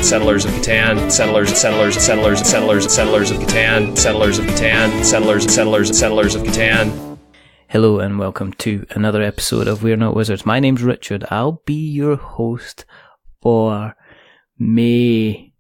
Settlers of Catan, Settlers of Catan. Hello and welcome to another episode of We're Not Wizards. My name's Richard. I'll be your host for May.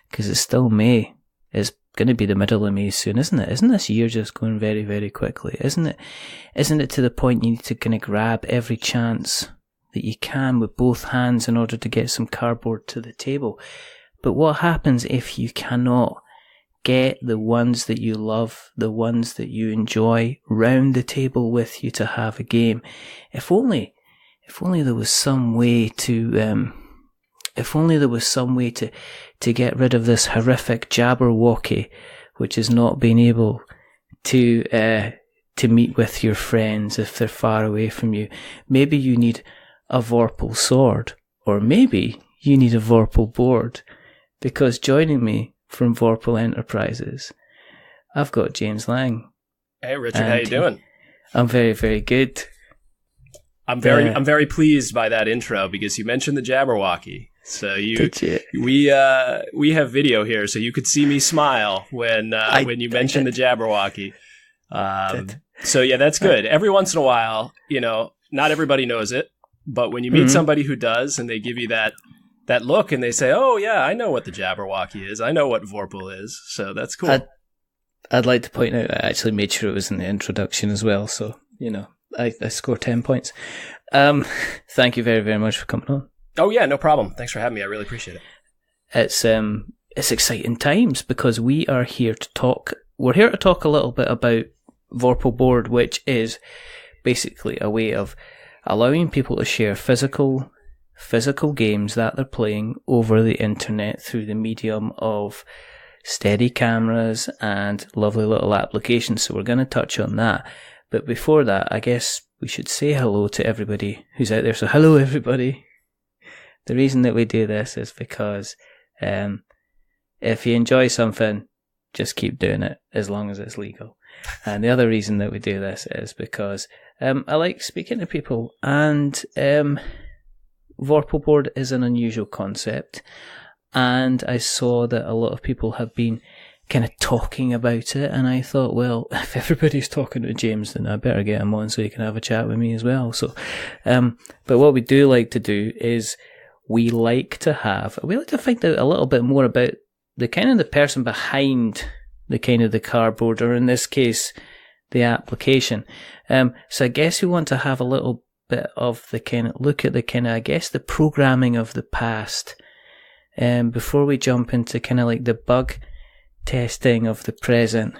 Because it's still May. It's going to be the middle of May soon, isn't it? Isn't this year just going very, very quickly? Isn't it to the point you need to kind of grab every chance that you can with both hands in order to get some cardboard to the table? But what happens if you cannot get the ones that you love, the ones that you enjoy, round the table with you to have a game? If only there was some way to get rid of this horrific Jabberwocky, which is not being able to meet with your friends if they're far away from you. Maybe you need a Vorpal sword, or maybe you need a Vorpal board, because joining me from Vorpal Enterprises, I've got James Lang. Hey Richard, how you doing? I'm very, very good. I'm very pleased by that intro because you mentioned the Jabberwocky. So we have video here, so you could see me smile when you mentioned the Jabberwocky. So yeah, that's good. Every once in a while, not everybody knows it, but when you meet somebody who does, and they give you that look, and they say, "Oh yeah, I know what the Jabberwocky is. I know what Vorpal is." So that's cool. I'd like to point out I actually made sure it was in the introduction as well. So I score 10 points. Thank you very, very much for coming on. Oh yeah, no problem. Thanks for having me. I really appreciate it. It's exciting times because we are here to talk. We're here to talk a little bit about Vorpal Board, which is basically a way of allowing people to share physical games that they're playing over the internet through the medium of steady cameras and lovely little applications. So we're going to touch on that. But before that, I guess we should say hello to everybody who's out there. So hello, everybody. The reason that we do this is because if you enjoy something, just keep doing it as long as it's legal. And the other reason that we do this is because I like speaking to people, and Vorpal Board is an unusual concept, and I saw that a lot of people have been kind of talking about it, and I thought, well, if everybody's talking to James, then I better get him on so he can have a chat with me as well. So, but what we do like to do is we like to find out a little bit more about the kind of the person behind the kind of the cardboard, or in this case, the application. So I guess we want to have a little bit of the kind of look at the kind of, I guess, the programming of the past, before we jump into kind of like the bug testing of the present,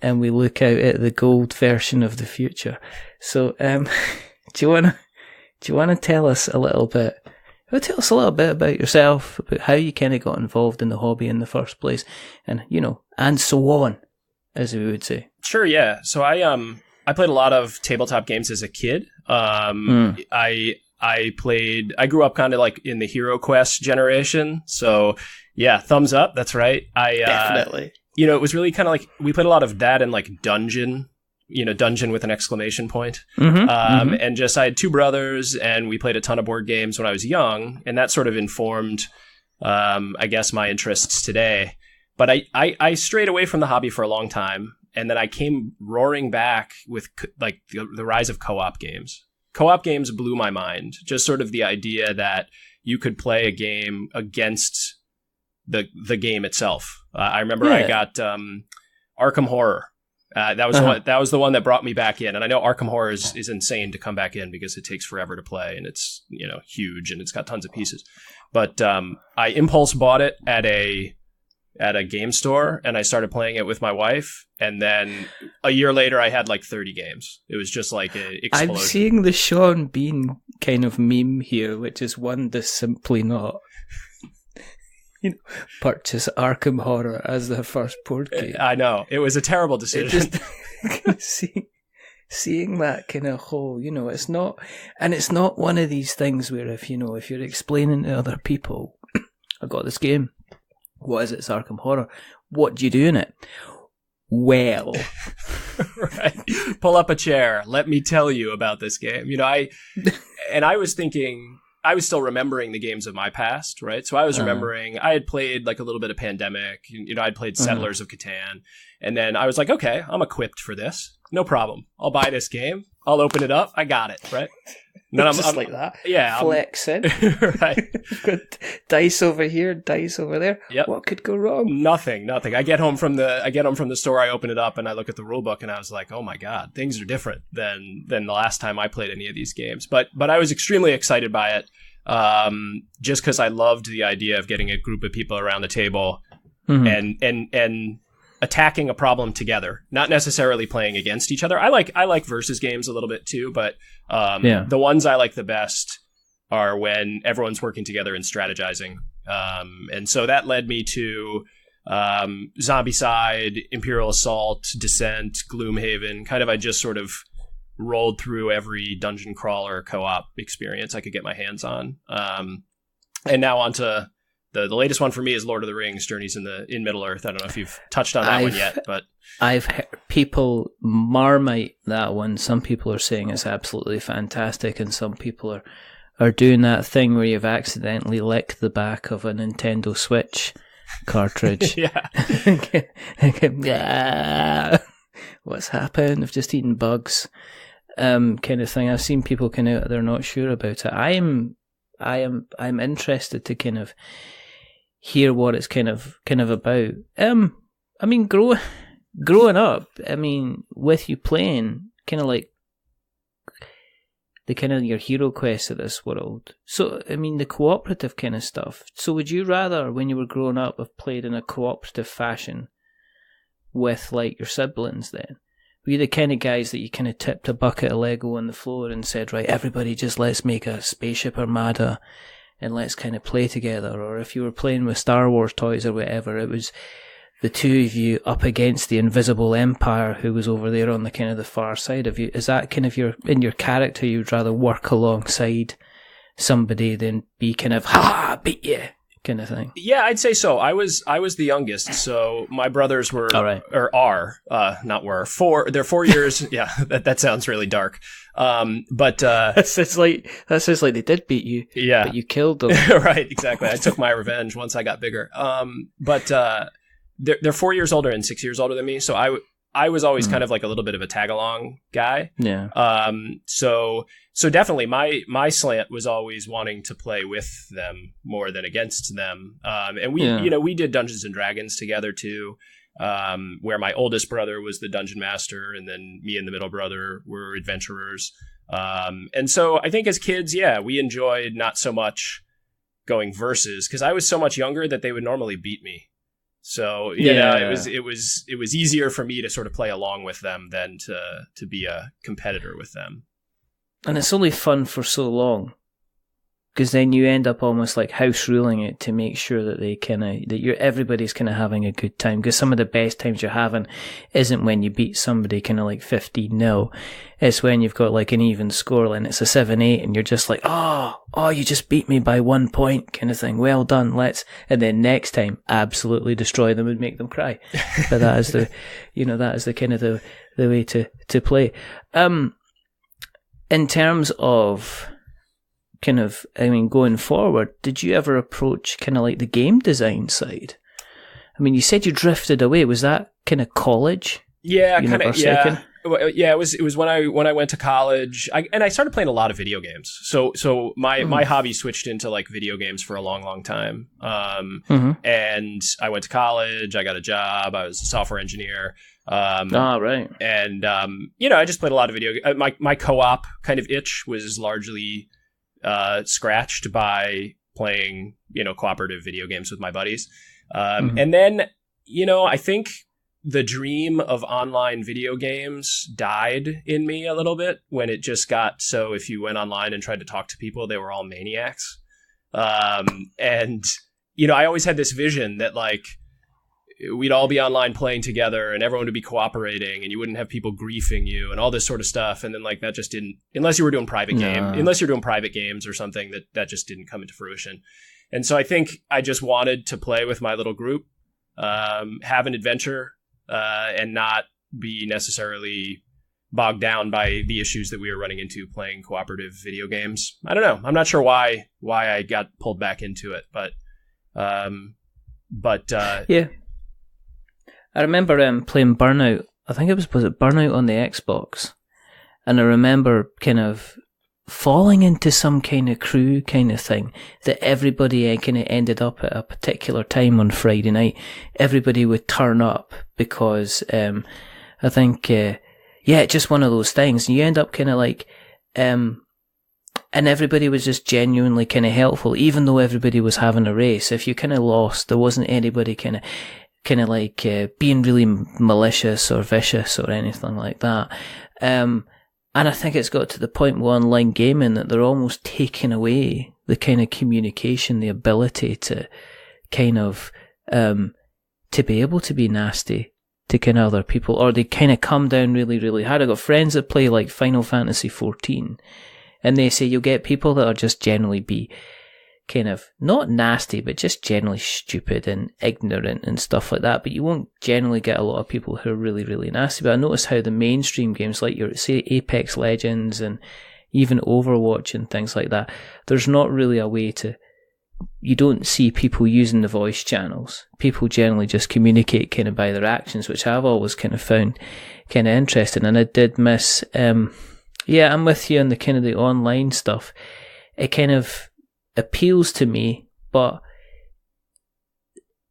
and we look out at the gold version of the future. So, do you want to tell us a little bit? Tell us a little bit about yourself, about how you kind of got involved in the hobby in the first place, and and so on, as we would say. Sure, yeah. So I played a lot of tabletop games as a kid. I grew up kind of like in the Hero Quest generation. So yeah, thumbs up. That's right. Definitely. It was really kind of like we played a lot of that and like Dungeon. Dungeon with an exclamation point. And just, I had two brothers, and we played a ton of board games when I was young, and that sort of informed, I guess, my interests today. But I strayed away from the hobby for a long time, and then I came roaring back with like the rise of co-op games. Co-op games blew my mind. Just sort of the idea that you could play a game against the game itself. I remember I got Arkham Horror. That was the one that brought me back in, and I know Arkham Horror is insane to come back in because it takes forever to play, and it's huge, and it's got tons of pieces. But I impulse bought it at a game store, and I started playing it with my wife, and then a year later I had like 30 games. It was just like an explosion. I'm seeing the Sean Bean kind of meme here, which is one that's simply not. Purchase Arkham Horror as their first board game. I know. It was a terrible decision. Seeing that kind of whole, it's not one of these things where if you're explaining to other people, I got this game. What is it? It's Arkham Horror. What do you do in it? Well. Right. Pull up a chair. Let me tell you about this game. I was thinking, I was still remembering the games of my past, right? So I was remembering I had played like a little bit of Pandemic, I'd played Settlers of Catan, and then I was like, okay, I'm equipped for this. No problem. I'll buy this game. I'll open it up. I got it, right? And then I'm like that. Yeah. Flexing. Right. Got dice over here, dice over there. Yep. What could go wrong? Nothing. I get home from the store, I open it up, and I look at the rule book, and I was like, oh my God, things are different than the last time I played any of these games. But I was extremely excited by it, just because I loved the idea of getting a group of people around the table and attacking a problem together, not necessarily playing against each other. I like versus games a little bit too, but the ones I like the best are when everyone's working together and strategizing. And so that led me to Zombicide, Imperial Assault, Descent, Gloomhaven. I just sort of rolled through every dungeon crawler co-op experience I could get my hands on. And now on to the latest one for me is Lord of the Rings, Journeys in Middle-earth. I don't know if you've touched on that one yet, but I've heard people marmite that one. Some people are saying it's absolutely fantastic, and some people are doing that thing where you've accidentally licked the back of a Nintendo Switch cartridge. Yeah. What's happened? I've just eaten bugs. Kind of thing. I've seen people they're not sure about it. I'm interested to kind of hear what it's kind of about. I mean, growing up, I mean, with you playing kind of like the kind of your hero quest of this world. So, I mean, the cooperative kind of stuff. So would you rather, when you were growing up, have played in a cooperative fashion with like your siblings then? Were you the kind of guys that you kind of tipped a bucket of Lego on the floor and said, right, everybody just let's make a spaceship armada and let's kind of play together? Or if you were playing with Star Wars toys or whatever, it was the two of you up against the invisible empire who was over there on the kind of the far side of you. Is that kind of in your character, you'd rather work alongside somebody than be kind of, beat you kind of thing? Yeah, I'd say so. I was the youngest, so my brothers were, or are, not were, they're 4 years. Yeah, that sounds really dark. But that sounds like they did beat you. Yeah, but you killed them. Right, exactly. I took my revenge once I got bigger. But they're 4 years older and 6 years older than me, so I was always kind of like a little bit of a tag along guy. Yeah. So definitely my slant was always wanting to play with them more than against them. And we did Dungeons and Dragons together too, where my oldest brother was the dungeon master, and then me and the middle brother were adventurers. And so I think as kids, we enjoyed not so much going versus, because I was so much younger that they would normally beat me. So it was easier for me to sort of play along with them than to be a competitor with them. And it's only fun for so long, because then you end up almost like house ruling it to make sure that everybody's kind of having a good time. Because some of the best times you're having isn't when you beat somebody kind of like 15-0. It's when you've got like an even score and it's a 7-8 and you're just like, oh, you just beat me by 1 point kind of thing. Well done, and then next time absolutely destroy them and make them cry. But that is the kind of the way to play. In terms of kind of, I mean, going forward, did you ever approach kind of like the game design side? I mean, you said you drifted away. Was that kind of college? Yeah, kind of. Yeah. Yeah, it was when I went to college, and I started playing a lot of video games. So my hobby switched into like video games for a long time. And I went to college. I got a job. I was a software engineer. Right. And I just played a lot of video games. My co-op kind of itch was largely scratched by playing cooperative video games with my buddies. And then I think the dream of online video games died in me a little bit when it just got so if you went online and tried to talk to people, they were all maniacs. And I always had this vision that like we'd all be online playing together and everyone would be cooperating and you wouldn't have people griefing you and all this sort of stuff. And then like that just didn't, unless you were doing private games or something, that just didn't come into fruition. And so I think I just wanted to play with my little group, have an adventure, and not be necessarily bogged down by the issues that we were running into playing cooperative video games. I don't know. I'm not sure why I got pulled back into it, but yeah. I remember playing Burnout. I think was it Burnout on the Xbox? And I remember kind of falling into some kind of crew kind of thing that everybody kind of ended up at a particular time on Friday night. Everybody would turn up because I think, just one of those things. And you end up kind of like, and everybody was just genuinely kind of helpful, even though everybody was having a race. If you kind of lost, there wasn't anybody kind of like being really malicious or vicious or anything like that. And I think it's got to the point with online gaming that they're almost taking away the kind of communication, the ability to kind of, to be able to be nasty to kind of other people, or they kind of come down really, really hard. I've got friends that play like Final Fantasy 14, and they say you'll get people that are just generally be kind of not nasty, but just generally stupid and ignorant and stuff like that. But you won't generally get a lot of people who are really, really nasty. But I notice how the mainstream games, like your say Apex Legends and even Overwatch and things like that, there's not really a way to. You don't see people using the voice channels. People generally just communicate kind of by their actions, which I've always kind of found kind of interesting. And I did miss. I'm with you on the kind of the online stuff. It kind of appeals to me, but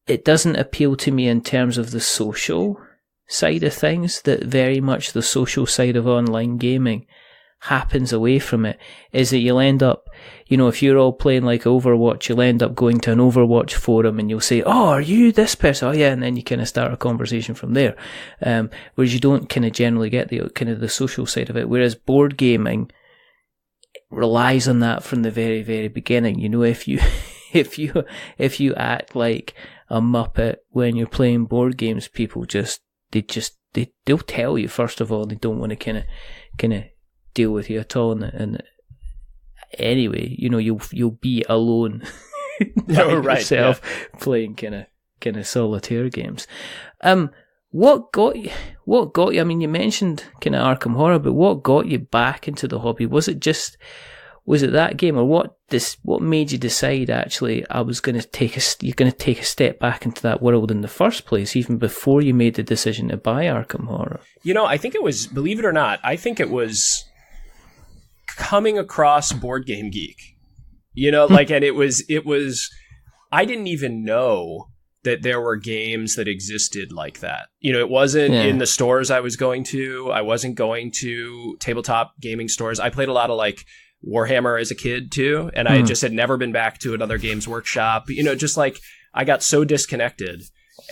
it doesn't appeal to me in terms of the social side of things. That very much the social side of online gaming happens away from it. Is that you'll end up, if you're all playing like Overwatch, you'll end up going to an Overwatch forum and you'll say, "Oh, are you this person?" "Oh yeah," and then you kind of start a conversation from there. Whereas you don't kind of generally get the kind of the social side of it. Whereas board gaming relies on that from the very, very beginning. If you act like a muppet when you're playing board games, people they'll tell you first of all they don't want to kind of deal with you at all. And anyway, you'll be alone by yourself playing kind of solitaire games. What got you? I mean, you mentioned kind of Arkham Horror, but what got you back into the hobby? Was it that game, or what made you decide actually you're going to take a step back into that world in the first place, even before you made the decision to buy Arkham Horror? I think it was, believe it or not, it was coming across Board Game Geek. And it was. I didn't even know that there were games that existed like that. It wasn't in the stores I was going to. I wasn't going to tabletop gaming stores. I played a lot of like Warhammer as a kid too, and I just had never been back to another Games Workshop. Just like I got so disconnected.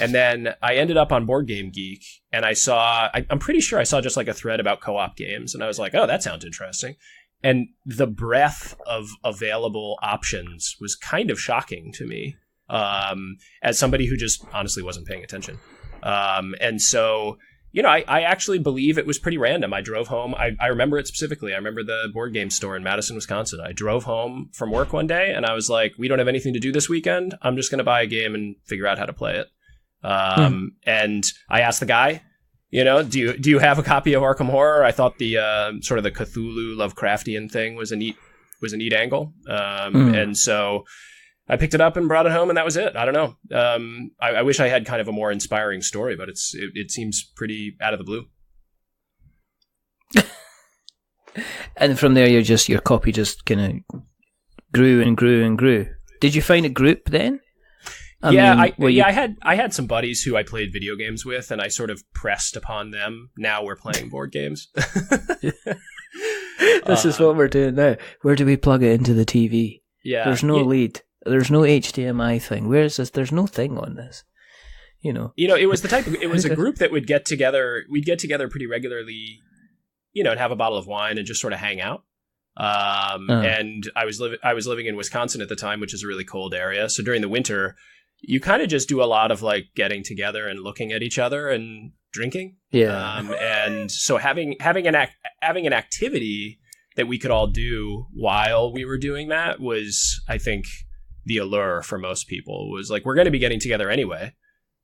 And then I ended up on Board Game Geek, and I'm pretty sure I saw just like a thread about co-op games, and I was like, oh, that sounds interesting. And the breadth of available options was kind of shocking to me. As somebody who just honestly wasn't paying attention. And so, I actually believe it was pretty random. I drove home. I remember it specifically. I remember the board game store in Madison, Wisconsin. I drove home from work one day and I was like, we don't have anything to do this weekend. I'm just going to buy a game and figure out how to play it. And I asked the guy, do you have a copy of Arkham Horror? I thought the sort of the Cthulhu Lovecraftian thing was a neat angle. And so I picked it up and brought it home, and that was it. I don't know. I wish I had kind of a more inspiring story, but it seems pretty out of the blue. And from there, your copy just kind of grew and grew and grew. Did you find a group then? I had some buddies who I played video games with, and I sort of pressed upon them. Now we're playing board games. This is what we're doing now. Where do we plug it into the TV? Yeah, there's no lead. There's no HDMI thing. Where is this? There's no thing on this. It was a group that would get together. We'd get together pretty regularly, and have a bottle of wine and just sort of hang out. And I was living in Wisconsin at the time, which is a really cold area. So during the winter, you kind of just do a lot of like getting together and looking at each other and drinking. Yeah. And so having an activity that we could all do while we were doing that was, I think, the allure for most people. Was like, we're going to be getting together anyway.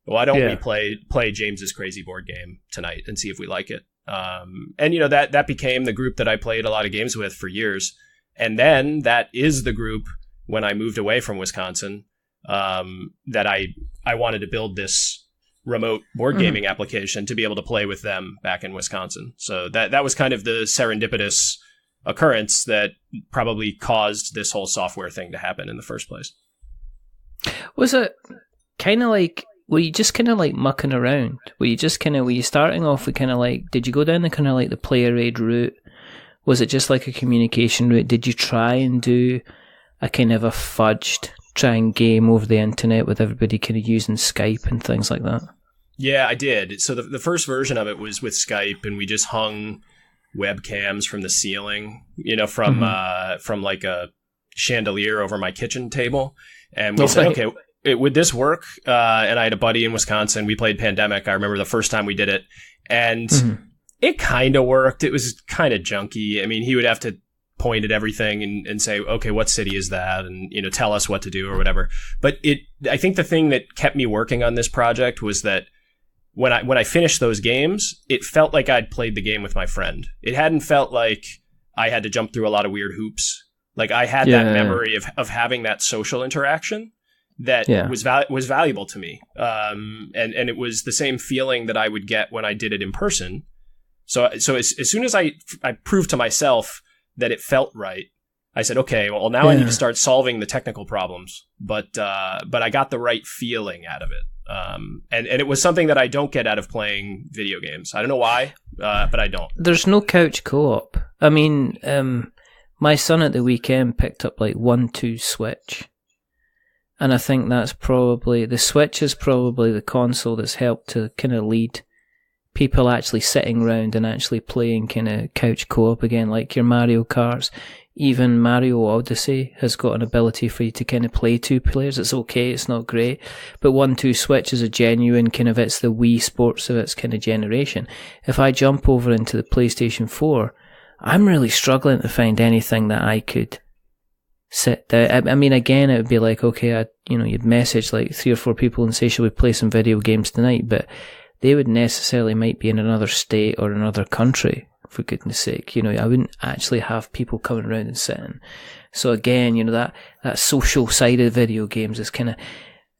Why don't we play James's crazy board game tonight and see if we like it? And, that became the group that I played a lot of games with for years. And then that is the group when I moved away from Wisconsin, that I wanted to build this remote board gaming application to be able to play with them back in Wisconsin. So that was kind of the serendipitous occurrence that probably caused this whole software thing to happen in the first place. Was it kind of like, were you just kind of like mucking around? Were you starting off with kind of like, did you go down the kind of like the player aid route? Was it just like a communication route? Did you try and do a kind of a fudged trying game over the internet with everybody kind of using Skype and things like that? Yeah, I did. So the first version of it was with Skype, and we just hung webcams from the ceiling, from like a chandelier over my kitchen table. And we said, okay, would this work? And I had a buddy in Wisconsin. We played Pandemic. I remember the first time we did it. And it kind of worked. It was kind of junky. I mean, he would have to point at everything and say, okay, what city is that? And, tell us what to do or whatever. But I think the thing that kept me working on this project was that when I finished those games, it felt like I'd played the game with my friend. It hadn't felt like I had to jump through a lot of weird hoops. Like I had that memory of having that social interaction that was valuable to me. And it was the same feeling that I would get when I did it in person. So as soon as I proved to myself that it felt right, I said, okay, well now I need to start solving the technical problems. But I got the right feeling out of it. And it was something that I don't get out of playing video games. I don't know why, but I don't. There's no couch co-op. I mean, my son at the weekend picked up like 1-2 Switch. And I think that's probably, the Switch is probably the console that's helped to kind of lead people actually sitting around and actually playing kind of couch co-op again, like your Mario Karts. Even Mario Odyssey has got an ability for you to kind of play 2 players. It's okay, it's not great, but 1-2 Switch is a genuine kind of, it's the Wii Sports of its kind of generation. If I jump over into the PlayStation 4, I'm really struggling to find anything that I could sit down. I mean, again, it would be like, okay, you'd message like 3 or 4 people and say, shall we play some video games tonight? But they would necessarily might be in another state or another country, for goodness sake. I wouldn't actually have people coming around and sitting. So again, that social side of video games is kind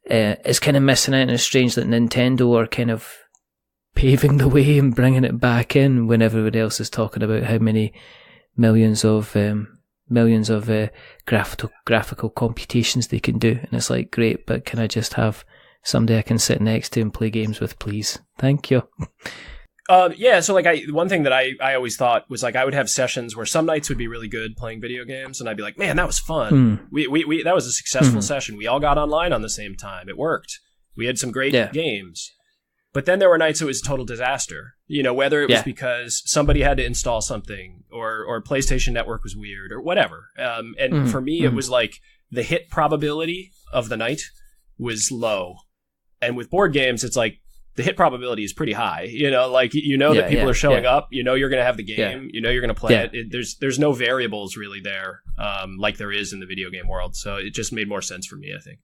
of missing out, and it's strange that Nintendo are kind of paving the way and bringing it back in when everybody else is talking about how many millions of graphical computations they can do. And it's like, great, but can I just have somebody I can sit next to and play games with, please? Thank you. So like one thing that I always thought was like I would have sessions where some nights would be really good playing video games, and I'd be like, man, that was fun. We that was a successful session. We all got online on the same time. It worked. We had some great games. But then there were nights it was a total disaster. Whether it was because somebody had to install something or PlayStation Network was weird or whatever. And for me, it was like the hit probability of the night was low. And with board games, it's like the hit probability is pretty high. That people are showing up. You're going to have the game. You're going to play it. There's no variables really there, like there is in the video game world. So it just made more sense for me, I think.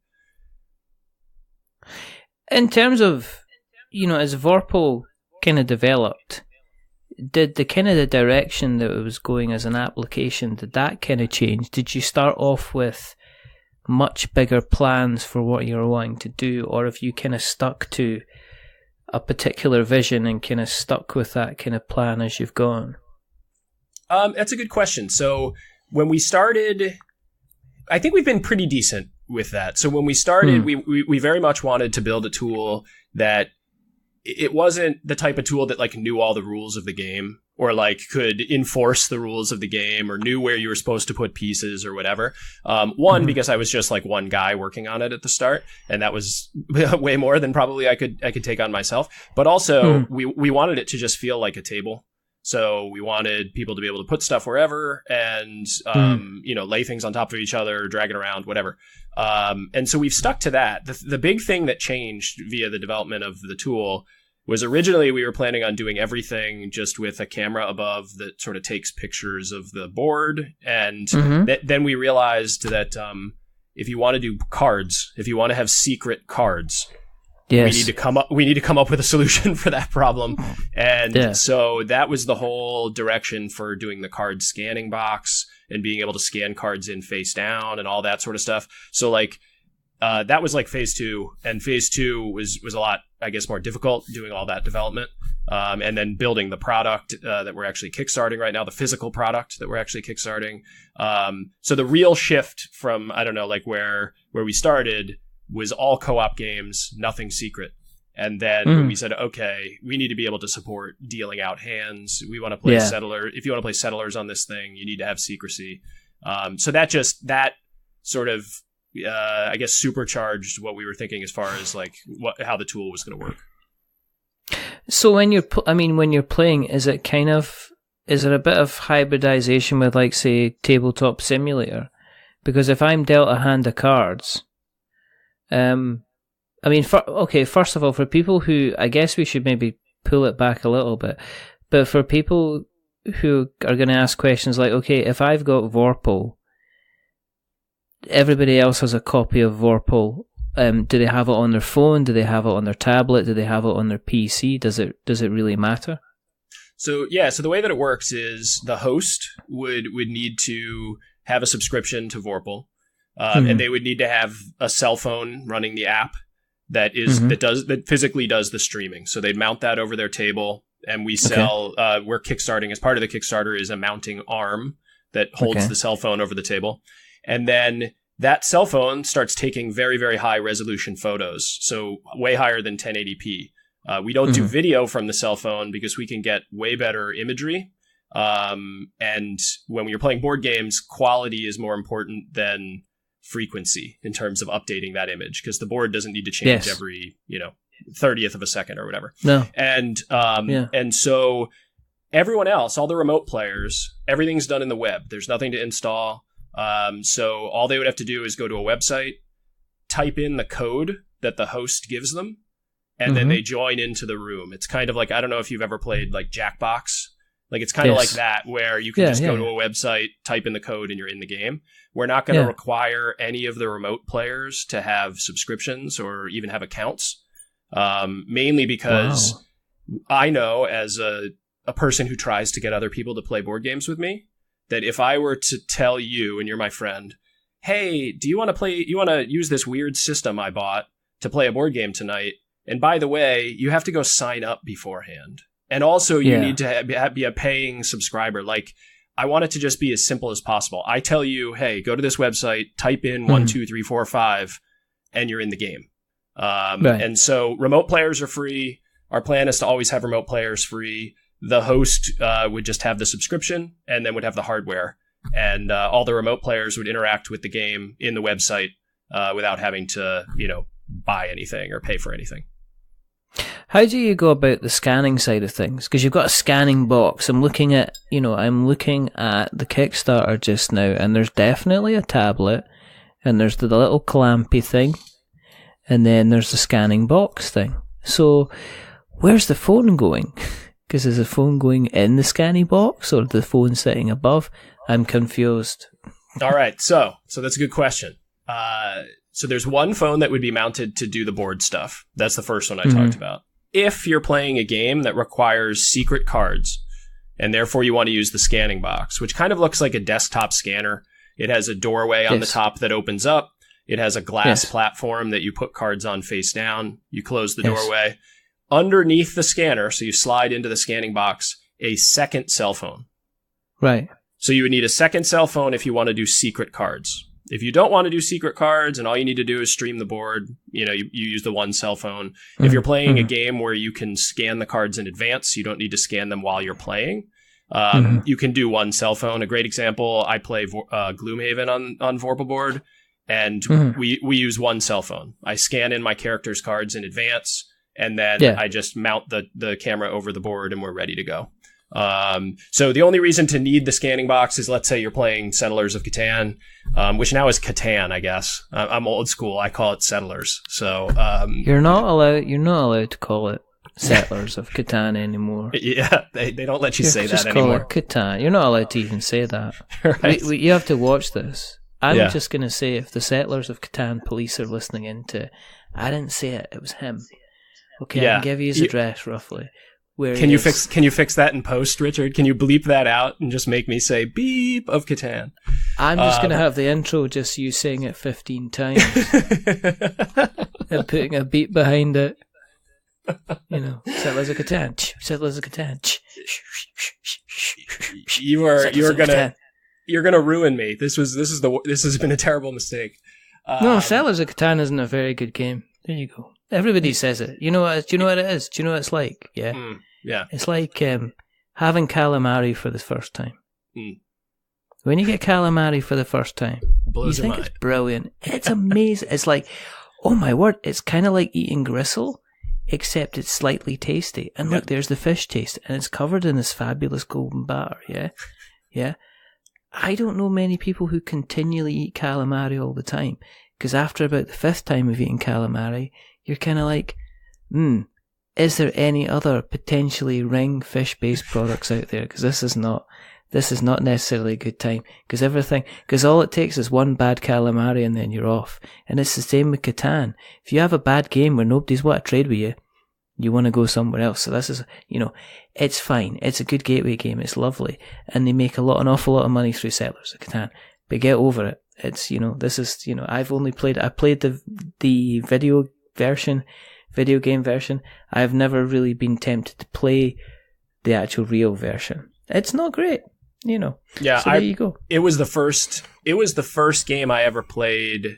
In terms of, as Vorpal kind of developed, did the kind of the direction that it was going as an application, did that kind of change? Did you start off with much bigger plans for what you were wanting to do, or have you kind of stuck to a particular vision and kind of stuck with that kind of plan as you've gone? That's a good question. So when we started, I think we've been pretty decent with that. So when we started, we very much wanted to build a tool that it wasn't the type of tool that like knew all the rules of the game or like could enforce the rules of the game or knew where you were supposed to put pieces or whatever. Because I was just like one guy working on it at the start, and that was way more than probably I could take on myself. But also we wanted it to just feel like a table. So we wanted people to be able to put stuff wherever and, lay things on top of each other, drag it around, whatever. And so we've stuck to that. The big thing that changed via the development of the tool was originally we were planning on doing everything just with a camera above that sort of takes pictures of the board. And then we realized that if you want to do cards, if you want to have secret cards, Yes. We need to come up with a solution for that problem. And so that was the whole direction for doing the card scanning box and being able to scan cards in face down and all that sort of stuff. So like, that was like phase 2, and phase 2 was a lot, I guess, more difficult doing all that development. And then building the product that we're actually kickstarting right now, the physical product that we're actually kickstarting. So the real shift from, I don't know, like where we started was all co-op games, nothing secret. And then we said, okay, we need to be able to support dealing out hands. We want to play Settler. If you want to play Settlers on this thing, you need to have secrecy. So that sort of, I guess, supercharged what we were thinking as far as like how the tool was going to work. So when you're playing, is it a bit of hybridization with, like, say, Tabletop Simulator? Because if I'm dealt a hand of cards, first of all, for people who, I guess we should maybe pull it back a little bit, but for people who are going to ask questions like, okay, if I've got Vorpal, everybody else has a copy of Vorpal. Do they have it on their phone? Do they have it on their tablet? Do they have it on their PC? Does it really matter? So the way that it works is the host would need to have a subscription to Vorpal, and they would need to have a cell phone running the app that physically does the streaming. So they'd mount that over their table, and we sell. We're kickstarting, as part of the Kickstarter is a mounting arm that holds the cell phone over the table, and then that cell phone starts taking very, very high resolution photos, so way higher than 1080p. We don't do video from the cell phone because we can get way better imagery. And when you're playing board games, quality is more important than frequency in terms of updating that image, because the board doesn't need to change every 30th of a second or whatever. No. And so everyone else, all the remote players, everything's done in the web. There's nothing to install. So all they would have to do is go to a website, type in the code that the host gives them, and then they join into the room. It's kind of like, I don't know if you've ever played like Jackbox. Like, it's kind of like that, where you can just go to a website, type in the code, and you're in the game. We're not going to require any of the remote players to have subscriptions or even have accounts, mainly because I know, as a person who tries to get other people to play board games with me, that if I were to tell you, and you're my friend, hey, do you want to use this weird system I bought to play a board game tonight? And by the way, you have to go sign up beforehand. And also you need to be a paying subscriber. Like, I want it to just be as simple as possible. I tell you, hey, go to this website, type in 1, 2, 3, 4, 5, and you're in the game. And so remote players are free. Our plan is to always have remote players free. The host would just have the subscription and then would have the hardware. And all the remote players would interact with the game in the website without having to, buy anything or pay for anything. How do you go about the scanning side of things? Because you've got a scanning box. I'm looking at the Kickstarter just now, and there's definitely a tablet, and there's the little clampy thing, and then there's the scanning box thing. So where's the phone going? Because is the phone going in the scanning box, or the phone sitting above? I'm confused. All right, so that's a good question. So there's one phone that would be mounted to do the board stuff. That's the first one I talked about. If you're playing a game that requires secret cards, and therefore you want to use the scanning box, which kind of looks like a desktop scanner. It has a doorway on the top that opens up. It has a glass platform that you put cards on face down. You close the doorway. Underneath the scanner, so you slide into the scanning box, a second cell phone. Right. So you would need a second cell phone if you want to do secret cards. If you don't want to do secret cards and all you need to do is stream the board, you use the one cell phone. If you're playing a game where you can scan the cards in advance, you don't need to scan them while you're playing. You can do one cell phone. A great example, I play Gloomhaven on Vorpal Board, and we use one cell phone. I scan in my character's cards in advance, and then I just mount the camera over the board, and we're ready to go. So the only reason to need the scanning box is, let's say you're playing Settlers of Catan, which now is Catan, I guess. I'm old school. I call it Settlers. So you're not allowed to call it Settlers of Catan anymore. Yeah, they don't let you say that anymore. Just call it Catan. You're not allowed to even say that. Right. You have to watch this. I'm just going to say, if the Settlers of Catan police are listening into, I didn't say it. It was him. Okay, I can give you his address roughly. Can you fix that in post, Richard? Can you bleep that out and just make me say beep of Catan? I'm just going to have the intro just you saying it 15 times and putting a beat behind it. You know, Settlers of Catan. Settlers of Catan. You're gonna ruin me. This has been a terrible mistake. No, Settlers of Catan isn't a very good game. There you go. Everybody says it. Do you know what it is? Do you know what it's like? Yeah. Yeah. It's like having calamari for the first time. Mm. When you get calamari for the first time, Blows you think it's brilliant. It's amazing. It's like, oh my word, it's kind of like eating gristle, except it's slightly tasty. And look, there's the fish taste, and it's covered in this fabulous golden batter, yeah? Yeah. I don't know many people who continually eat calamari all the time, because after about the fifth time of eating calamari, you're kind of like, is there any other potentially ring fish-based products out there? Because this is not necessarily a good time. Because all it takes is one bad calamari and then you're off. And it's the same with Catan. If you have a bad game where nobody's want to trade with you, you want to go somewhere else. So this is, it's fine. It's a good gateway game. It's lovely. And they make an awful lot of money through Settlers of Catan. But get over it. It's, I played the video game version. I've never really been tempted to play the actual real version. It's not great, Yeah, so there you go. It was the first game I ever played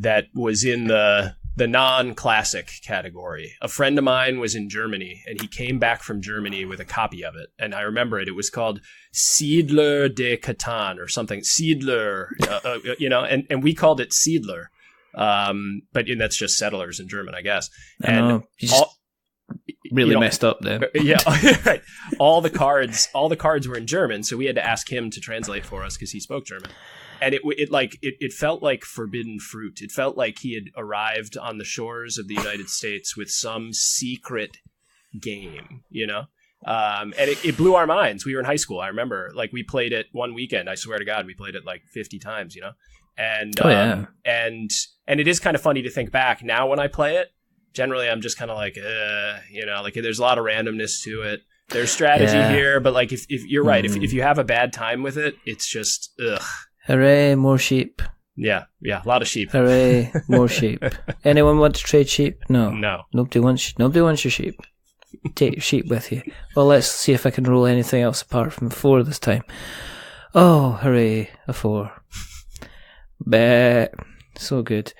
that was in the non-classic category. A friend of mine was in Germany, and he came back from Germany with a copy of it. And I remember it. It was called Siedler de Catan or something. Siedler, and we called it Siedler. But that's just settlers in German, I guess. And really messed up there. Yeah, right. All the cards were in German, so we had to ask him to translate for us because he spoke German. And it felt like forbidden fruit. It felt like he had arrived on the shores of the United States with some secret game, and it blew our minds. We were in high school. I remember, we played it one weekend. I swear to God, we played it 50 times, And and it is kind of funny to think back now when I play it. Generally, I'm just kind of there's a lot of randomness to it. There's strategy here, but if you're right, if you have a bad time with it, it's just ugh. Hooray, more sheep. Yeah, a lot of sheep. Hooray, more sheep. Anyone want to trade sheep? No. Nobody wants your sheep. Take your sheep with you. Well, let's see if I can roll anything else apart from a 4 this time. Oh, hooray, a 4. Bah. So good.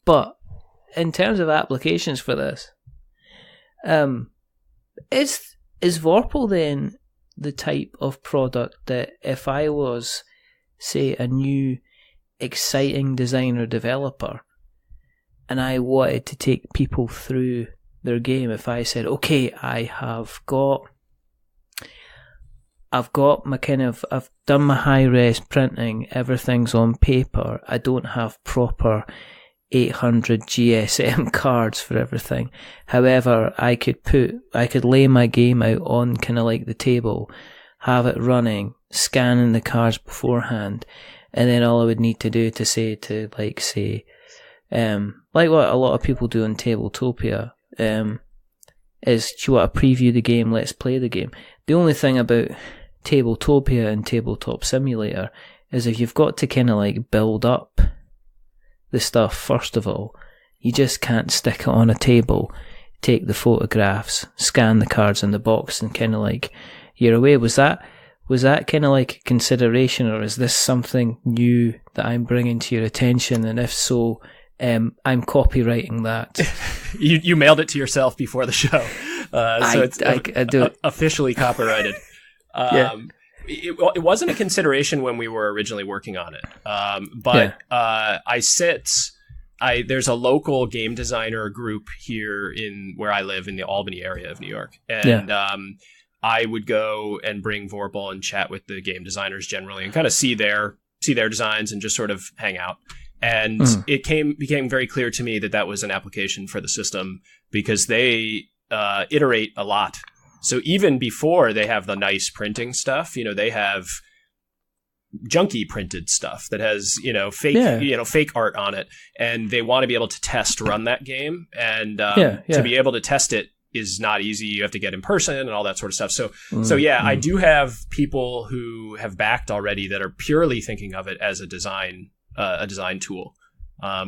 But in terms of applications for this, is Vorpal then the type of product that if I was, say, a new exciting designer developer and I wanted to take people through their game, if I said, okay, I've done my high-res printing, everything's on paper, I don't have proper 800 GSM cards for everything. However, I could lay my game out on the table, have it running, scanning the cards beforehand, and then all I would need to do like what a lot of people do in Tabletopia, is, do you want to preview the game, let's play the game. The only thing about Tabletopia and Tabletop Simulator is if you've got to build up the stuff first of all, you just can't stick it on a table, take the photographs, scan the cards in the box, and you're away. Was that a consideration, or is this something new that I'm bringing to your attention? And if so, I'm copywriting that. You mailed it to yourself before the show, so I do officially copyrighted. Yeah. It wasn't a consideration when we were originally working on it, but there's a local game designer group here in where I live in the Albany area of New York, and I would go and bring Vorpal and chat with the game designers generally, and kind of see their designs and just sort of hang out. And it became very clear to me that was an application for the system because they iterate a lot. So even before they have the nice printing stuff, they have junky printed stuff that has, fake art on it, and they want to be able to run that game, and to be able to test it is not easy. You have to get in person and all that sort of stuff. So I do have people who have backed already that are purely thinking of it as a design tool,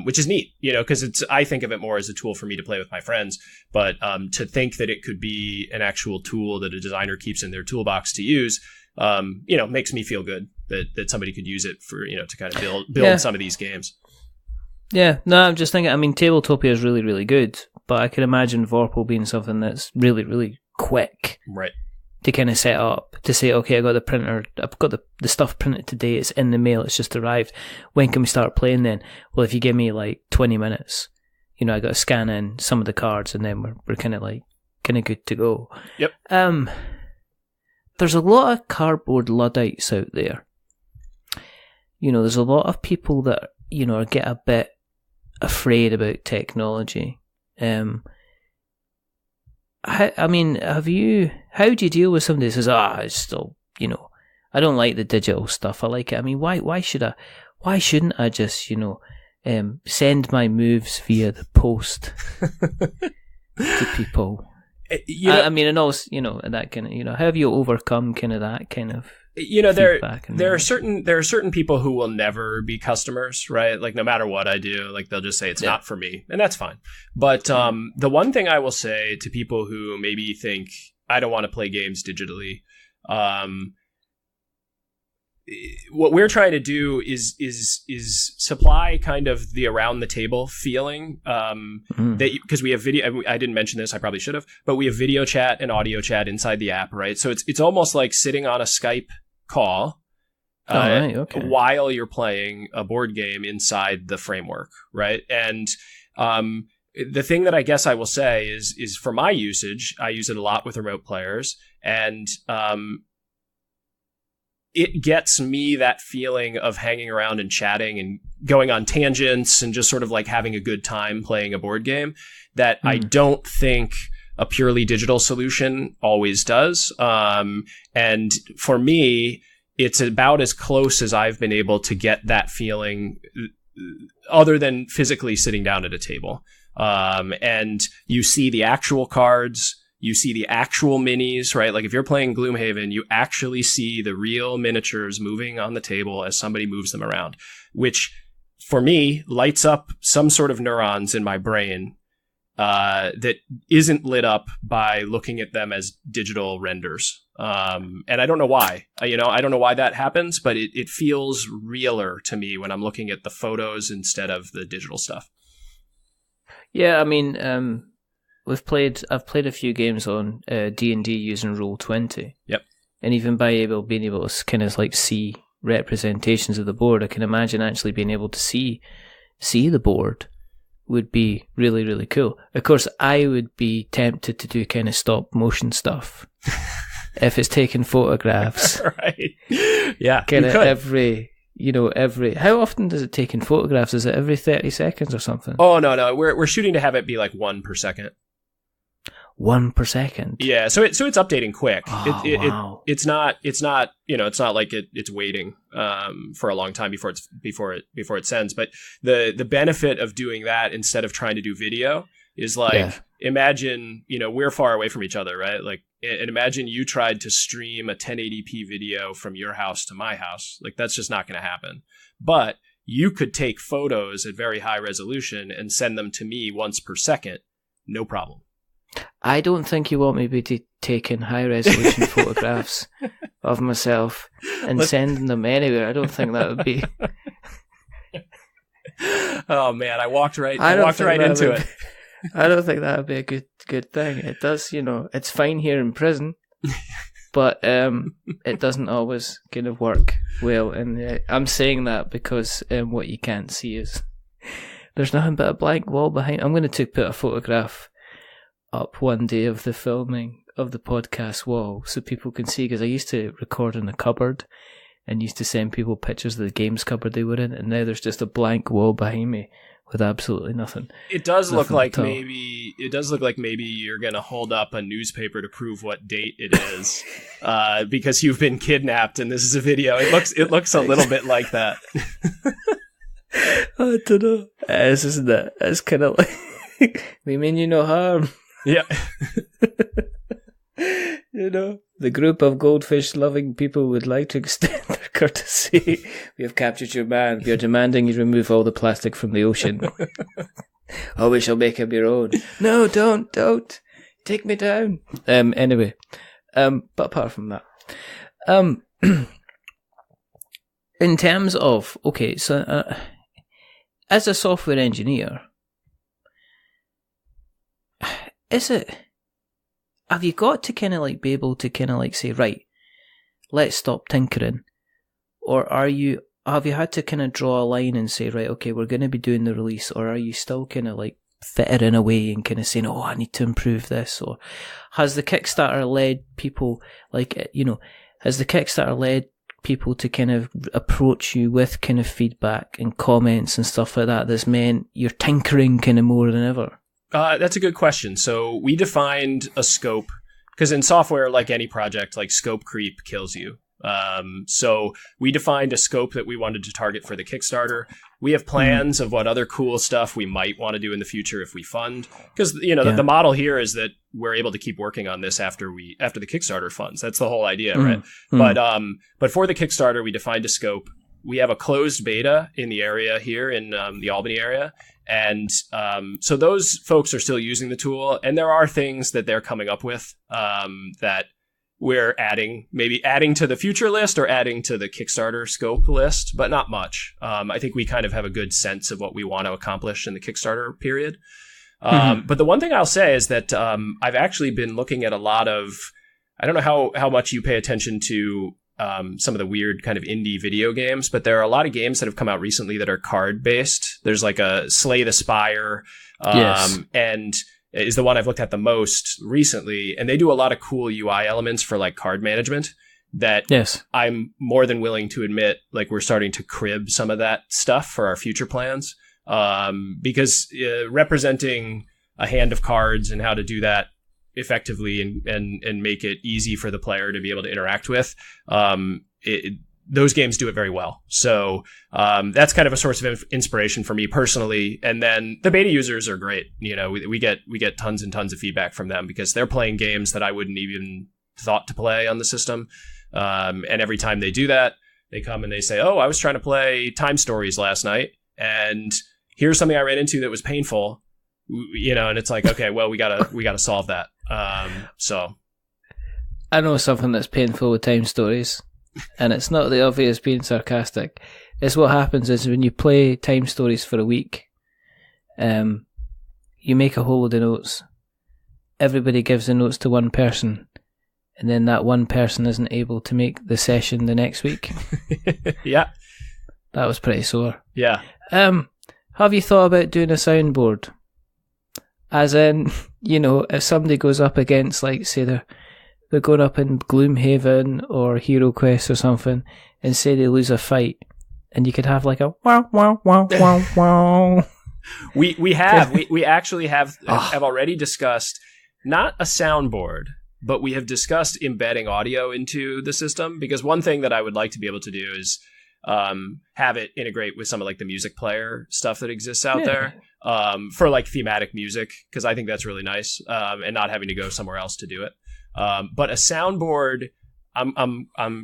which is neat, because I think of it more as a tool for me to play with my friends. But to think that it could be an actual tool that a designer keeps in their toolbox to use, makes me feel good that somebody could use it for, to kind of build some of these games. Yeah, no, I'm just thinking, I mean, Tabletopia is really, really good, but I can imagine Vorpal being something that's really, really quick. Right. To kind of set up, to say, okay, I got the printer, I've got the stuff printed today, it's in the mail, it's just arrived. When can we start playing then? Well, if you give me like 20 minutes, I got to scan in some of the cards, and then we're kind of good to go. Yep. There's a lot of cardboard Luddites out there. There's a lot of people that, get a bit afraid about technology. How do you deal with somebody who says, it's still, I don't like the digital stuff, I like it. I mean, why shouldn't I just, send my moves via the post to people? And also, that kind of, how have you overcome kind of that kind of there are certain people who will never be customers, right? Like, no matter what I do, like, they'll just say it's not for me, and that's fine. But the one thing I will say to people who maybe think I don't want to play games digitally, what we're trying to do is supply kind of the around the table feeling, because we have video. I didn't mention this, I probably should have, but we have video chat and audio chat inside the app, right? So it's almost like sitting on a Skype call while you're playing a board game inside the framework, right? And the thing that I guess I will say is for my usage, I use it a lot with remote players, and it gets me that feeling of hanging around and chatting and going on tangents and just sort of like having a good time playing a board game that I don't think a purely digital solution always does. And for me, it's about as close as I've been able to get that feeling other than physically sitting down at a table. And you see the actual cards, you see the actual minis, right? Like, if you're playing Gloomhaven, you actually see the real miniatures moving on the table as somebody moves them around, which for me lights up some sort of neurons in my brain that isn't lit up by looking at them as digital renders. And I don't know why. I don't know why that happens, but it feels realer to me when I'm looking at the photos instead of the digital stuff. Yeah, I mean, I've played a few games on D&D using Roll20. Yep. And even being able to kind of like see representations of the board, I can imagine actually being able to see the board would be really, really cool. Of course, I would be tempted to do kind of stop motion stuff if it's taking photographs. Right. Yeah. Kind of every. How often does it take in photographs? Is it every 30 seconds or something? Oh, no. We're shooting to have it be like 1 per second. 1 per second. Yeah, so it's updating quick. Wow. It's not it's not like it's waiting for a long time before it sends. But the benefit of doing that instead of trying to do video is like, imagine, we're far away from each other, right? Like, and imagine you tried to stream a 1080p video from your house to my house. Like, that's just not going to happen. But you could take photos at very high resolution and send them to me once per second, no problem. I don't think you want me to be taking high-resolution photographs of myself and sending them anywhere. I don't think that would be... Oh, man, I walked right into it. I don't think that would be a good thing. It does, it's fine here in prison, but it doesn't always kind of work well. And I'm saying that because what you can't see is there's nothing but a blank wall behind. I'm going to put a photograph up one day of the filming of the podcast wall so people can see, because I used to record in a cupboard and used to send people pictures of the games cupboard they were in, and now there's just a blank wall behind me with absolutely nothing. It does look like at all. maybe you're going to hold up a newspaper to prove what date it is, because you've been kidnapped and this is a video. It looks a little bit like that. I don't know. Isn't it? It's kind of like, we mean you no harm. Yeah. You know, the group of goldfish-loving people would like to extend their courtesy. We have captured your man. We are demanding you remove all the plastic from the ocean. Oh, we shall make him your own. No, don't. Take me down. Anyway, but apart from that, in terms of, okay, so as a software engineer, have you got to kind of like be able to kind of like say, right, let's stop tinkering? Or have you had to kind of draw a line and say, right, okay, we're going to be doing the release? Or are you still kind of like fittering away and kind of saying, oh, I need to improve this? Or has the Kickstarter led people, like, you know, to kind of approach you with kind of feedback and comments and stuff like that that's meant you're tinkering kind of more than ever? That's a good question. So we defined a scope, because in software, like any project, like scope creep kills you. So we defined a scope that we wanted to target for the Kickstarter. We have plans of what other cool stuff we might want to do in the future if we fund, because the model here is that we're able to keep working on this after the Kickstarter funds. That's the whole idea, right? But for the Kickstarter, we defined a scope. We have a closed beta in the area here in the Albany area. And so those folks are still using the tool, and there are things that they're coming up with that we're maybe adding to the future list or adding to the Kickstarter scope list, but not much. I think we kind of have a good sense of what we want to accomplish in the Kickstarter period. But the one thing I'll say is that I've actually been looking at a lot of, I don't know how much you pay attention to some of the weird kind of indie video games, but there are a lot of games that have come out recently that are card based. There's like a Slay the Spire, and is the one I've looked at the most recently. And they do a lot of cool UI elements for like card management that I'm more than willing to admit, like we're starting to crib some of that stuff for our future plans. Because representing a hand of cards and how to do that effectively and make it easy for the player to be able to interact with, those games do it very well. So that's kind of a source of inspiration for me personally. And then the beta users are great. You know, we get tons and tons of feedback from them because they're playing games that I wouldn't even thought to play on the system. And every time they do that, they come and they say, oh, I was trying to play Time Stories last night, and here's something I ran into that was painful. You know, and it's like, okay, well, we gotta solve that. So I know something that's painful with Time Stories, and it's not the obvious being sarcastic. It's what happens is when you play Time Stories for a week, you make a whole load of notes. Everybody gives the notes to one person, and then that one person isn't able to make the session the next week. Yeah. That was pretty sore. Yeah. Have you thought about doing a soundboard? As in, you know, if somebody goes up against, like, say they're going up in Gloomhaven or Hero Quest or something, and say they lose a fight, and you could have like a wow wow wow wow wow. We actually have already discussed not a soundboard, but we have discussed embedding audio into the system, because one thing that I would like to be able to do is have it integrate with some of like the music player stuff that exists out there, for like thematic music, because I think that's really nice, and not having to go somewhere else to do it. But a soundboard,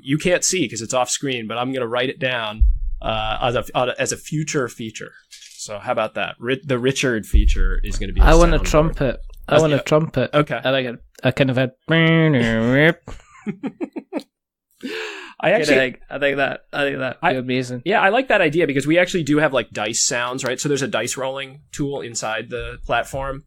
you can't see because it's off screen, but I'm going to write it down as a future feature. So how about that? The Richard feature is going to be. I want a trumpet. I want a trumpet. Okay. I like a kind of a. I think that would be amazing. Yeah, I like that idea, because we actually do have like dice sounds, right? So there's a dice rolling tool inside the platform.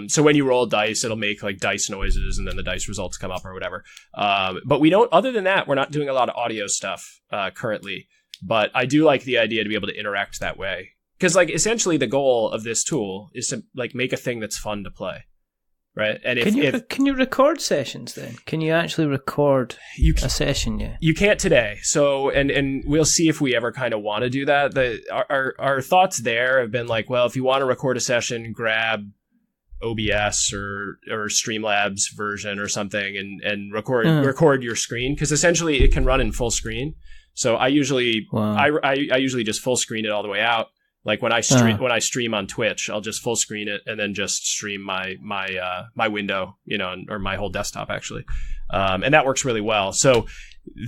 So when you roll dice, it'll make like dice noises, and then the dice results come up or whatever. But we don't. Other than that, we're not doing a lot of audio stuff currently. But I do like the idea to be able to interact that way, because like essentially the goal of this tool is to like make a thing that's fun to play. right? And can you record sessions then? Can you actually record a session? Yeah, you can't today. So and we'll see if we ever kind of want to do that. Our thoughts there have been like, well, if you want to record a session, grab OBS or Streamlabs version or something and record your screen, because essentially it can run in full screen. So I usually I usually just full screen it all the way out. Like when I stream on Twitch, I'll just full screen it and then just stream my window, or my whole desktop actually, and that works really well. So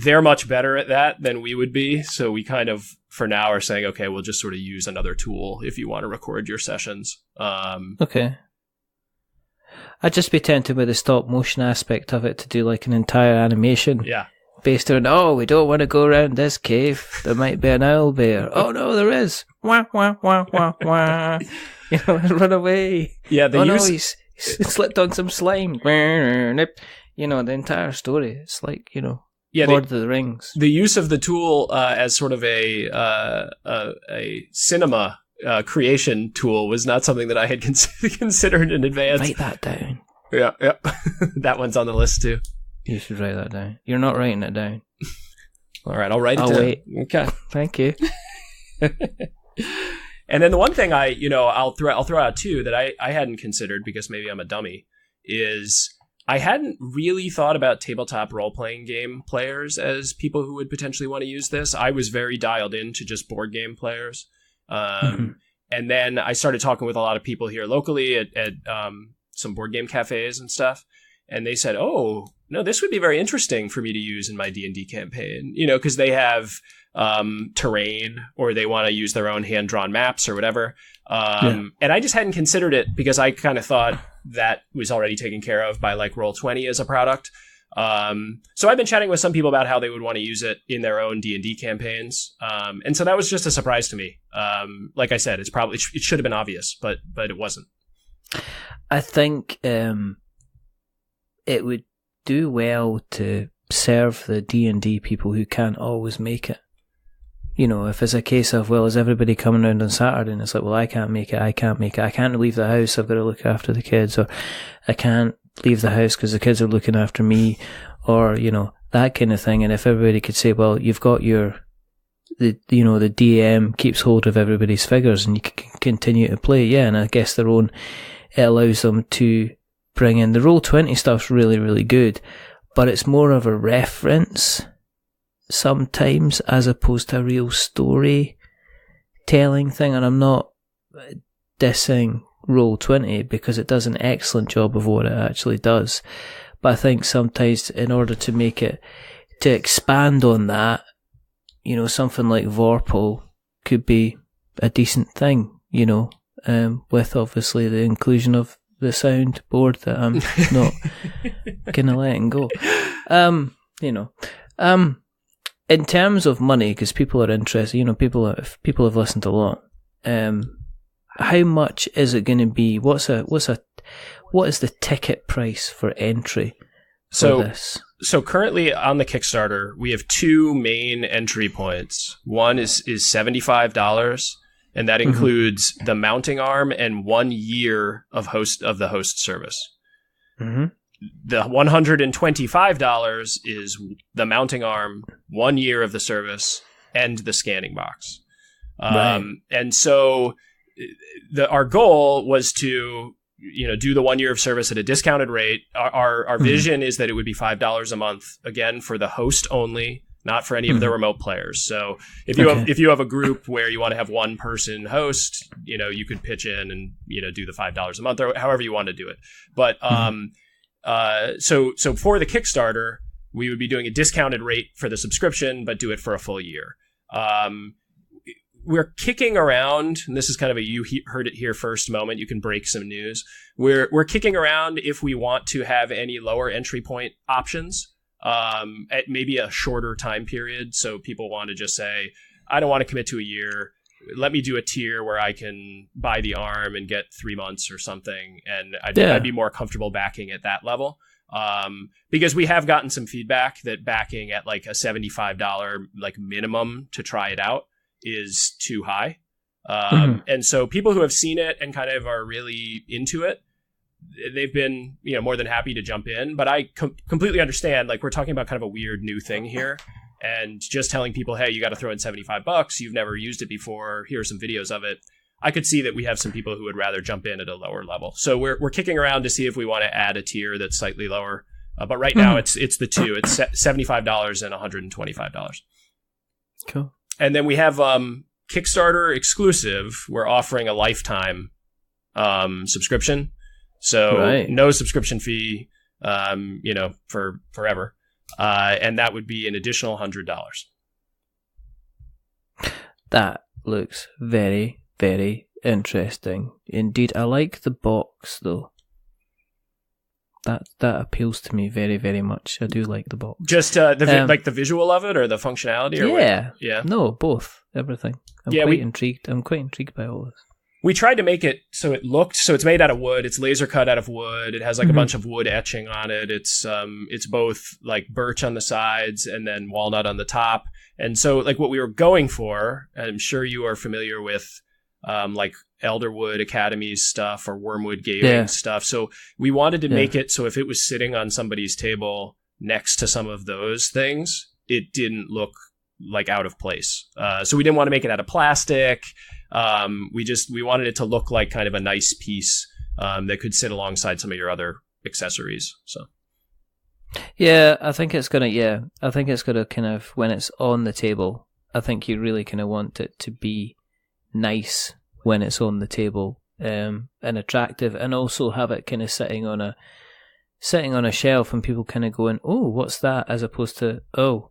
they're much better at that than we would be. So we kind of for now are saying, okay, we'll just sort of use another tool if you want to record your sessions. Okay. I'd just be tempted with the stop motion aspect of it to do like an entire animation. Yeah. Based on, we don't want to go around this cave. There might be an owl bear. Oh no, there is. Wah, wah, wah, wah, wah. Run away. Yeah, he's slipped on some slime. The entire story. It's like, Lord of the Rings. The use of the tool as sort of a cinema creation tool was not something that I had considered in advance. Write that down. Yeah. That one's on the list too. You should write that down. You're not writing it down. All right, I'll write it down. Wait. Okay. Thank you. And then the one thing I'll throw out too that I hadn't considered, because maybe I'm a dummy, is I hadn't really thought about tabletop role-playing game players as people who would potentially want to use this. I was very dialed into just board game players. And then I started talking with a lot of people here locally at some board game cafes and stuff. And they said, oh, no, this would be very interesting for me to use in my D&D campaign, because they have terrain or they want to use their own hand-drawn maps or whatever. And I just hadn't considered it because I kind of thought that was already taken care of by like Roll20 as a product. So I've been chatting with some people about how they would want to use it in their own D&D campaigns. And so that was just a surprise to me. Like I said, it should have been obvious, but it wasn't. I think it would do well to serve the D&D people who can't always make it. If it's a case of, is everybody coming around on Saturday? And it's like, I can't make it. I can't leave the house. I've got to look after the kids. Or I can't leave the house because the kids are looking after me. Or, that kind of thing. And if everybody could say, you've got the DM keeps hold of everybody's figures and you can continue to play. Yeah, and I guess it allows them to bring in the Roll20 stuff's really, really good, but it's more of a reference sometimes as opposed to a real story telling thing. And I'm not dissing Roll20 because it does an excellent job of what it actually does. But I think sometimes in order to make it, to expand on that, something like Vorpal could be a decent thing, with obviously the inclusion of the soundboard that I'm not gonna letting go. In terms of money, because people are interested, people have listened a lot. How much is it going to be? What is the ticket price for entry for this? So currently on the Kickstarter, we have two main entry points. One is $75. And that includes the mounting arm and 1 year of the host service. Mm-hmm. The $125 is the mounting arm, 1 year of the service, and the scanning box. Right. And so our goal was to do the 1 year of service at a discounted rate. Our vision is that it would be $5 a month, again, for the host only, not for any of the remote players. So if you have a group where you want to have one person host, you could pitch in and, do the $5 a month or however you want to do it. But, so for the Kickstarter, we would be doing a discounted rate for the subscription, but do it for a full year. We're kicking around, and this is kind of a you heard it here first moment. You can break some news. We're kicking around if we want to have any lower entry point options. At maybe a shorter time period. So people want to just say, I don't want to commit to a year. Let me do a tier where I can buy the arm and get 3 months or something. And I'd be more comfortable backing at that level. Because we have gotten some feedback that backing at like a $75 like minimum to try it out is too high. And so people who have seen it and kind of are really into it, they've been, more than happy to jump in. But I completely understand, like, we're talking about kind of a weird new thing here. And just telling people, hey, you got to throw in $75. You've never used it before. Here are some videos of it. I could see that we have some people who would rather jump in at a lower level. So we're kicking around to see if we want to add a tier that's slightly lower. But right now it's the two. It's $75 and $125. Cool. And then we have Kickstarter exclusive. We're offering a lifetime subscription. So no subscription fee, for forever. And that would be an additional $100. That looks very, very interesting indeed. I like the box though. That appeals to me very, very much. I do like the box. Just the visual of it, or the functionality, or yeah, no, both, everything. I'm quite intrigued. I'm quite intrigued by all this. We tried to make it so it's made out of wood. It's laser cut out of wood. It has like a bunch of wood etching on it. It's both like birch on the sides and then walnut on the top. And so like what we were going for, and I'm sure you are familiar with like Elderwood Academy's stuff or Wormwood Gaming stuff. So we wanted to make it so if it was sitting on somebody's table next to some of those things, it didn't look like out of place. So we didn't want to make it out of plastic. We wanted it to look like kind of a nice piece that could sit alongside some of your other accessories. So I think it's gonna kind of, when it's on the table, I think you really kind of want it to be nice when it's on the table, and attractive, and also have it kind of sitting on a shelf and people kind of going, oh, what's that, as opposed to, oh,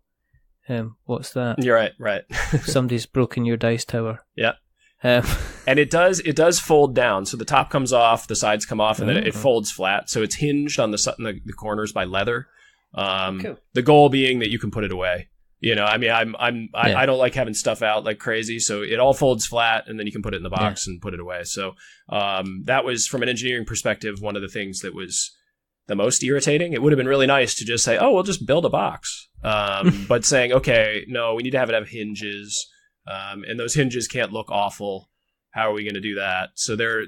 what's that? You're right. Somebody's broken your dice tower. Yeah. And it does fold down. So the top comes off, the sides come off, and then it folds flat. So it's hinged on the corners by leather. Cool. The goal being that you can put it away. I don't like having stuff out like crazy, so it all folds flat, and then you can put it in the box and put it away. So that was, from an engineering perspective, one of the things that was the most irritating. It would have been really nice to just say, oh, we'll just build a box. But saying, okay, no, we need to have it have hinges. And those hinges can't look awful. How are we going to do that? So they're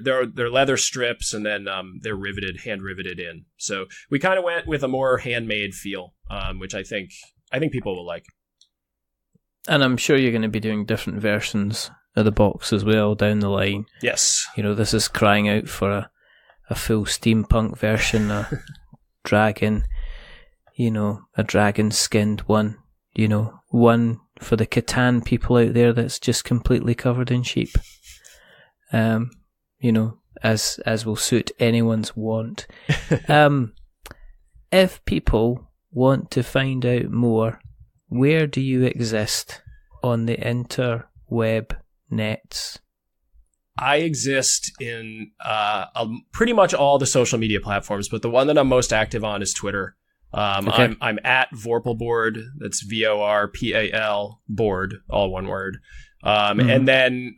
leather strips, and then they're hand riveted in. So we kind of went with a more handmade feel, which I think people will like. And I'm sure you're going to be doing different versions of the box as well down the line. Yes. This is crying out for a full steampunk version, a dragon, a dragon-skinned one, one for the Catan people out there that's just completely covered in sheep. As will suit anyone's want. If people want to find out more, where do you exist on the interweb nets? I exist in pretty much all the social media platforms, but the one that I'm most active on is Twitter. Okay. I'm at Vorpal Board. That's VORPAL board, all one word. And then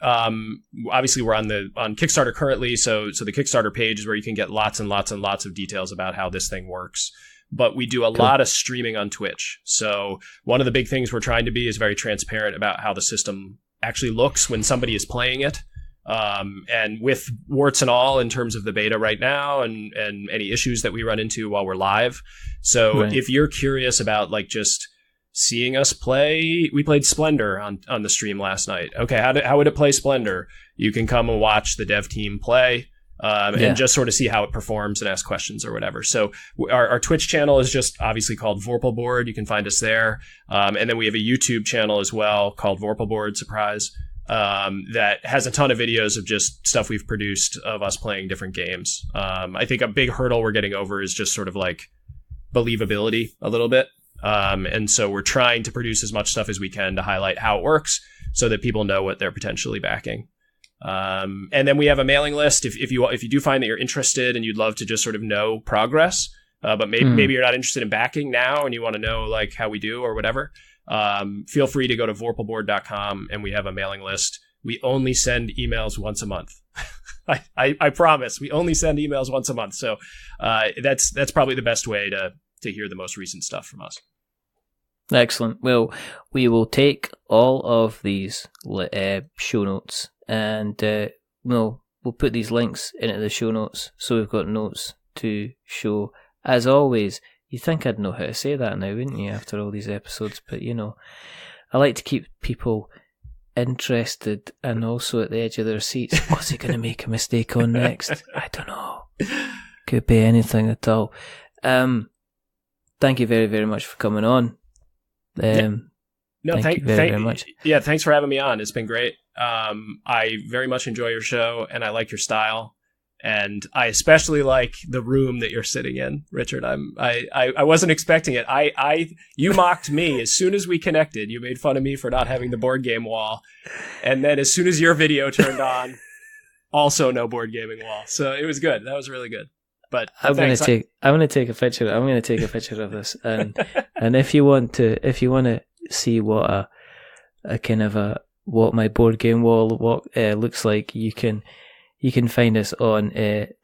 obviously we're on Kickstarter currently, so the Kickstarter page is where you can get lots and lots and lots of details about how this thing works. But we do a lot of streaming on Twitch. So one of the big things we're trying to be is very transparent about how the system actually looks when somebody is playing it. And with warts and all in terms of the beta right now and any issues that we run into while we're live. So if you're curious about like just seeing us play, we played Splendor on the stream last night. Okay, how would it play Splendor? You can come and watch the dev team play. And just sort of see how it performs and ask questions or whatever. So our Twitch channel is just obviously called Vorpal Board. You can find us there. And then we have a YouTube channel as well called Vorpal Board, surprise, that has a ton of videos of just stuff we've produced of us playing different games. I think a big hurdle we're getting over is just sort of like believability a little bit. And so we're trying to produce as much stuff as we can to highlight how it works so that people know what they're potentially backing. And then we have a mailing list if you do find that you're interested and you'd love to just sort of know progress, but maybe you're not interested in backing now and you want to know like how we do or whatever, feel free to go to vorpalboard.com and we have a mailing list. We only send emails once a month. I promise we only send emails once a month. So that's probably the best way to hear the most recent stuff from us. Excellent. Well, we will take all of these show notes and we'll put these links into the show notes, so we've got notes to show. As always, you'd think I'd know how to say that now, wouldn't you, after all these episodes? But, I like to keep people interested and also at the edge of their seats. What's he going to make a mistake on next? I don't know. Could be anything at all. Thank you very, very much for coming on. Thank you very much. Yeah, thanks for having me on. It's been great. I very much enjoy your show, and I like your style. And I especially like the room that you're sitting in, Richard. I wasn't expecting it. You mocked me as soon as we connected. You made fun of me for not having the board game wall, and then as soon as your video turned on, also no board gaming wall. So it was good. That was really good. But I'm going to take a picture. I'm going to take a picture of this, and if you want to see what a kind of what my board game wall looks like, you can find us on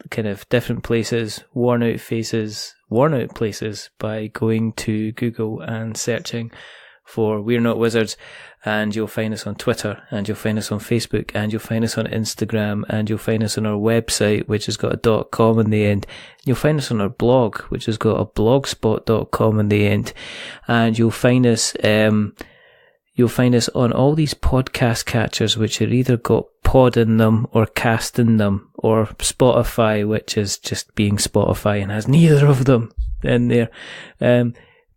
kind of different places, worn out places, by going to Google and searching for We're Not Wizards, and you'll find us on Twitter, and you'll find us on Facebook, and you'll find us on Instagram, and you'll find us on our website, which has got a .com in the end. You'll find us on our blog, which has got a blogspot.com in the end, and you'll find us on all these podcast catchers, which are either got pod in them or cast in them, or Spotify, which is just being Spotify and has neither of them in there.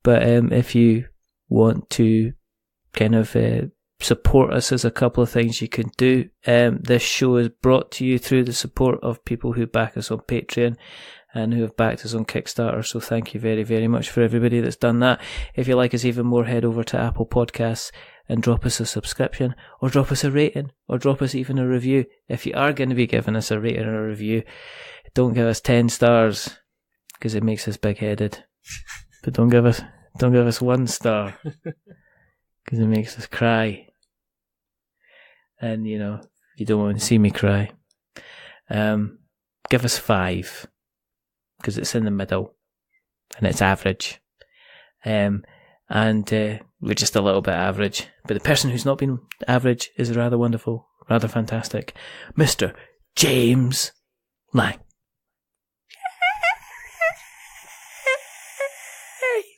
But if you want to kind of support us, there's a couple of things you can do. This show is brought to you through the support of people who back us on Patreon and who have backed us on Kickstarter, so thank you very, very much for everybody that's done that. If you like us even more, head over to Apple Podcasts and drop us a subscription, or drop us a rating, or drop us even a review. If you are going to be giving us a rating or a review, don't give us 10 stars, because it makes us big-headed. But don't give us 1 star, because it makes us cry. And, you don't want to see me cry. Give us 5, because it's in the middle, and it's average. And we're just a little bit average. But the person who's not been average is rather wonderful, rather fantastic, Mr. James Lang.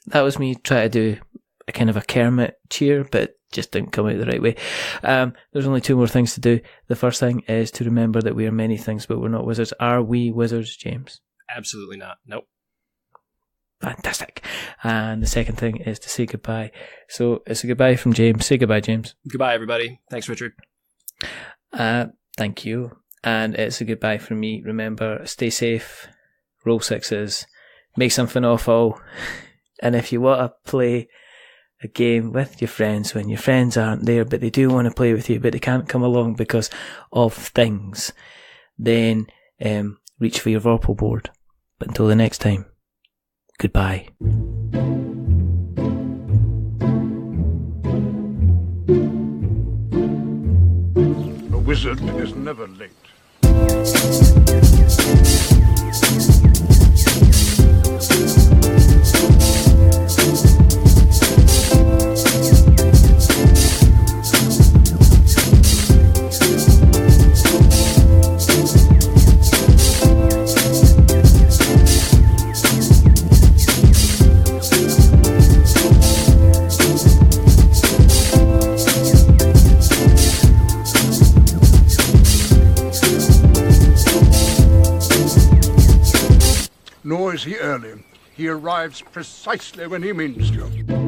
That was me trying to do a kind of a Kermit cheer, but just didn't come out the right way. There's only 2 more things to do. The first thing is to remember that we are many things, but we're not wizards. Are we wizards, James? Absolutely not. Nope. Fantastic. And the second thing is to say goodbye. So it's a goodbye from James. Say goodbye, James. Goodbye, everybody. Thanks, Richard. Thank you. And it's a goodbye from me. Remember, stay safe, roll 6s, make something awful. And if you want to play a game with your friends when your friends aren't there, but they do want to play with you, but they can't come along because of things, then reach for your Vorpal board. But until the next time, goodbye. A wizard is never late. Nor is he early. He arrives precisely when he means to.